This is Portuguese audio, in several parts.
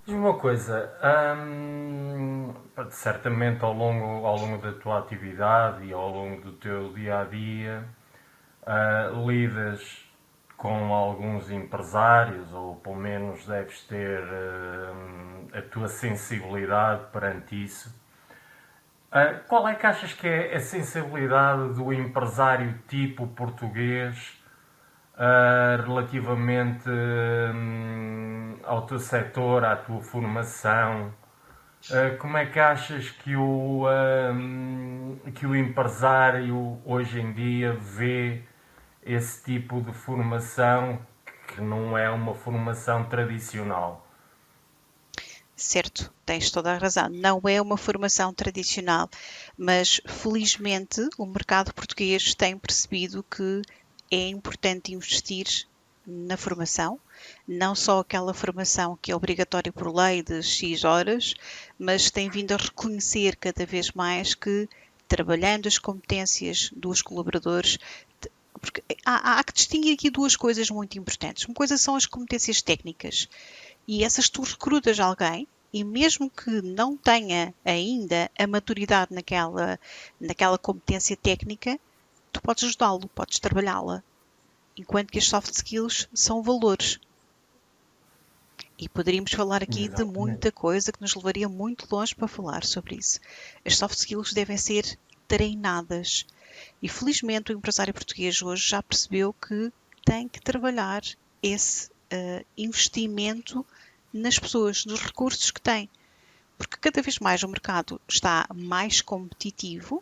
Diz-me uma coisa, certamente ao longo da tua atividade e ao longo do teu dia a dia, lidas com alguns empresários, ou pelo menos deves ter a tua sensibilidade perante isso. Qual é que achas que é a sensibilidade do empresário tipo português relativamente ao teu setor, à tua formação? Como é que achas que o empresário hoje em dia vê esse tipo de formação que não é uma formação tradicional? Certo, tens toda a razão. Não é uma formação tradicional, mas felizmente o mercado português tem percebido que é importante investir na formação, não só aquela formação que é obrigatória por lei de X horas, mas tem vindo a reconhecer cada vez mais que, trabalhando as competências dos colaboradores, porque há que distinguir aqui duas coisas muito importantes. Uma coisa são as competências técnicas, e essas tu recrutas alguém e mesmo que não tenha ainda a maturidade naquela competência técnica, tu podes ajudá-lo, podes trabalhá-la. Enquanto que as soft skills são valores. E poderíamos falar aqui de Exatamente. muita coisa que nos levaria muito longe para falar sobre isso. As soft skills devem ser treinadas. E felizmente o empresário português hoje já percebeu que tem que trabalhar esse investimento nas pessoas, nos recursos que tem. Porque cada vez mais o mercado está mais competitivo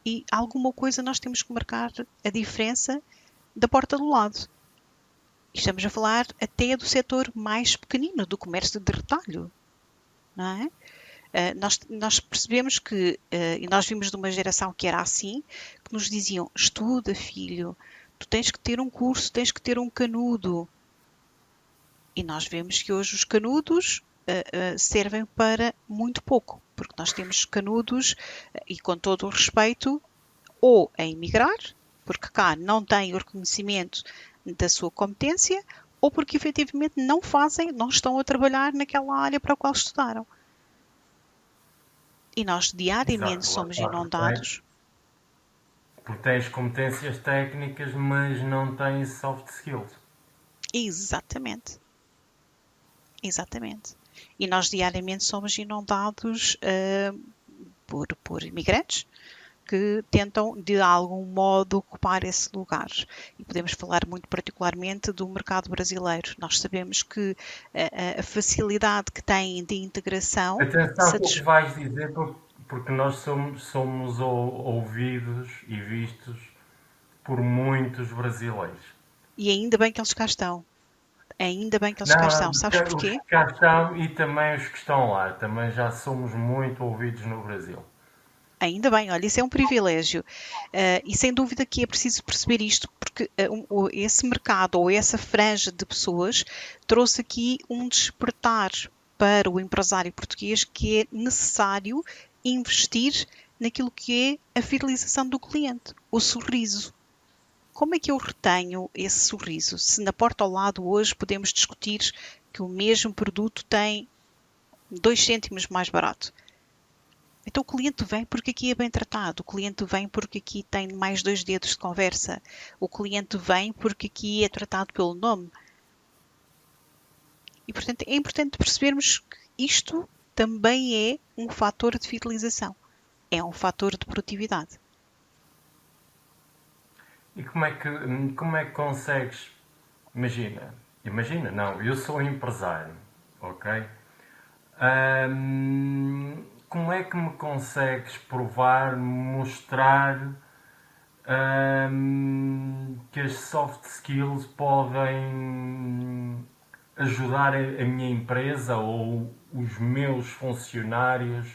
e alguma coisa nós temos que marcar a diferença da porta do lado. E estamos a falar até do setor mais pequenino, do comércio de retalho. Não é? Nós percebemos que, e nós vimos de uma geração que era assim, que nos diziam: estuda, filho, tu tens que ter um curso, tens que ter um canudo. E nós vemos que hoje os canudos servem para muito pouco, porque nós temos canudos, e com todo o respeito, ou a emigrar, porque cá não têm o reconhecimento da sua competência, ou porque efetivamente não fazem, não estão a trabalhar naquela área para a qual estudaram. E nós diariamente Exato, lá somos está, inundados. porque tens competências técnicas, mas não tens soft skills. Exatamente, exatamente. E nós diariamente somos inundados por imigrantes que tentam de algum modo ocupar esse lugar. E podemos falar muito particularmente do mercado brasileiro. Nós sabemos que a facilidade que têm de integração Atenção com o que satis... vais dizer, porque nós somos ouvidos e vistos por muitos brasileiros. E ainda bem que eles cá estão. Ainda bem que eles cá Não, estão. Sabes os porquê? que cá estão e também os que estão lá, também já somos muito ouvidos no Brasil. Ainda bem, olha, isso é um privilégio. E sem dúvida que é preciso perceber isto, porque esse mercado ou essa franja de pessoas trouxe aqui um despertar para o empresário português que é necessário investir naquilo que é a fidelização do cliente, o sorriso. Como é que eu retenho esse sorriso? Se na porta ao lado hoje podemos discutir que o mesmo produto tem 2 cêntimos mais barato. Então o cliente vem porque aqui é bem tratado, o cliente vem porque aqui tem mais 2 dedos de conversa, o cliente vem porque aqui é tratado pelo nome. E portanto é importante percebermos que isto também é um fator de fidelização, é um fator de produtividade. E como é que consegues? Imagina, não, eu sou empresário, ok? Como é que me consegues provar, mostrar que as soft skills podem ajudar a minha empresa ou os meus funcionários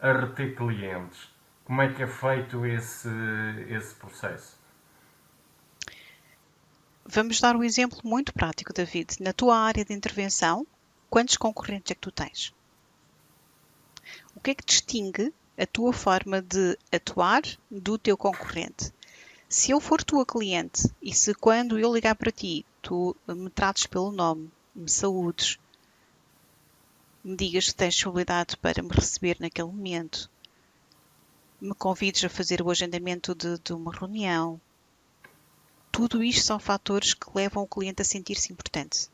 a reter clientes? Como é que é feito esse processo? Vamos dar um exemplo muito prático, David. Na tua área de intervenção, quantos concorrentes é que tu tens? O que é que distingue a tua forma de atuar do teu concorrente? Se eu for tua cliente e se quando eu ligar para ti, tu me trates pelo nome, me saúdes, me digas que tens disponibilidade para me receber naquele momento, me convides a fazer o agendamento de uma reunião. Tudo isto são fatores que levam o cliente a sentir-se importante.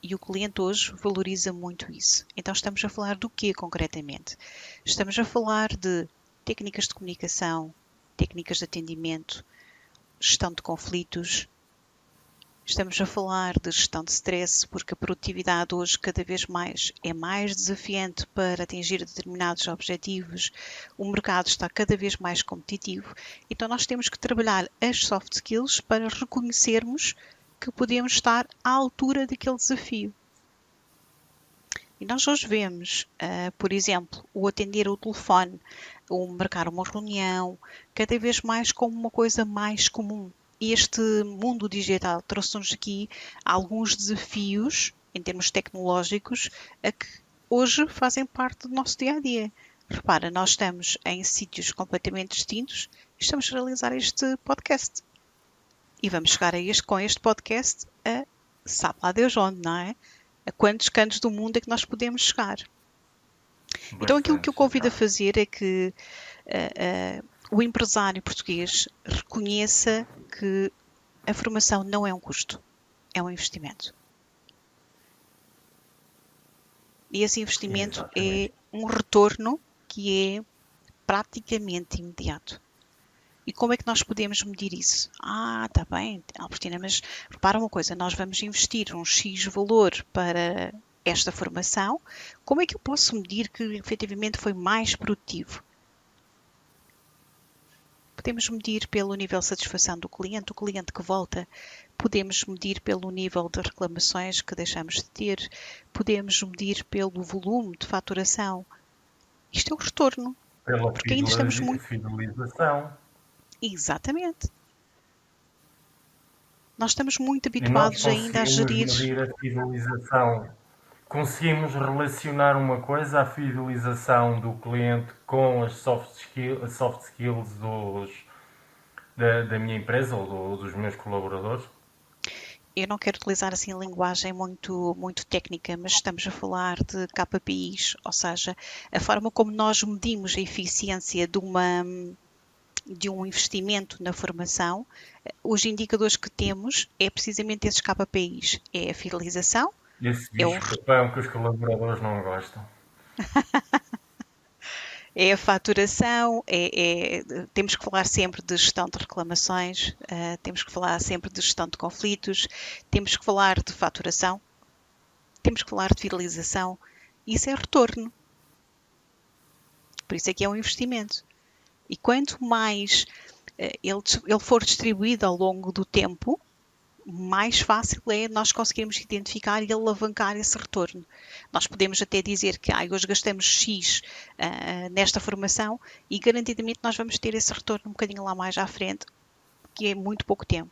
E o cliente hoje valoriza muito isso. Então estamos a falar do quê concretamente? Estamos a falar de técnicas de comunicação, técnicas de atendimento, gestão de conflitos. Estamos a falar de gestão de stress, porque a produtividade hoje cada vez mais é mais desafiante para atingir determinados objetivos. O mercado está cada vez mais competitivo. Então nós temos que trabalhar as soft skills para reconhecermos que podemos estar à altura daquele desafio. E nós hoje vemos, por exemplo, o atender o telefone, o marcar uma reunião, cada vez mais como uma coisa mais comum. E este mundo digital trouxe-nos aqui alguns desafios, em termos tecnológicos, a que hoje fazem parte do nosso dia-a-dia. Repara, nós estamos em sítios completamente distintos e estamos a realizar este podcast. E vamos chegar com este podcast a sabe lá Deus onde, não é? A quantos cantos do mundo é que nós podemos chegar. Então aquilo que eu convido a fazer é que o empresário português reconheça que a formação não é um custo, é um investimento. E esse investimento é um retorno que é praticamente imediato. E como é que nós podemos medir isso? Está bem, Albertina, mas repara uma coisa, nós vamos investir um X valor para esta formação, como é que eu posso medir que efetivamente foi mais produtivo? Podemos medir pelo nível de satisfação do cliente, o cliente que volta. Podemos medir pelo nível de reclamações que deixamos de ter. Podemos medir pelo volume de faturação. Isto é o retorno. Pela porque ainda estamos muito... fidelização. Exatamente. Nós estamos muito habituados ainda a gerir... medir a fidelização. Conseguimos relacionar uma coisa, a fidelização do cliente, com as soft skills da minha empresa ou dos meus colaboradores? Eu não quero utilizar assim linguagem muito técnica, mas estamos a falar de KPIs, ou seja, a forma como nós medimos a eficiência de um investimento na formação. Os indicadores que temos é precisamente esses KPIs. É a fidelização. Esse bicho-papão que os colaboradores não gostam. É a faturação, temos que falar sempre de gestão de reclamações, temos que falar sempre de gestão de conflitos, temos que falar de faturação, temos que falar de fidelização. Isso é retorno. Por isso é que é um investimento. E quanto mais ele for distribuído ao longo do tempo, mais fácil é nós conseguirmos identificar e alavancar esse retorno. Nós podemos até dizer que hoje gastamos X nesta formação e garantidamente nós vamos ter esse retorno um bocadinho lá mais à frente, que é muito pouco tempo.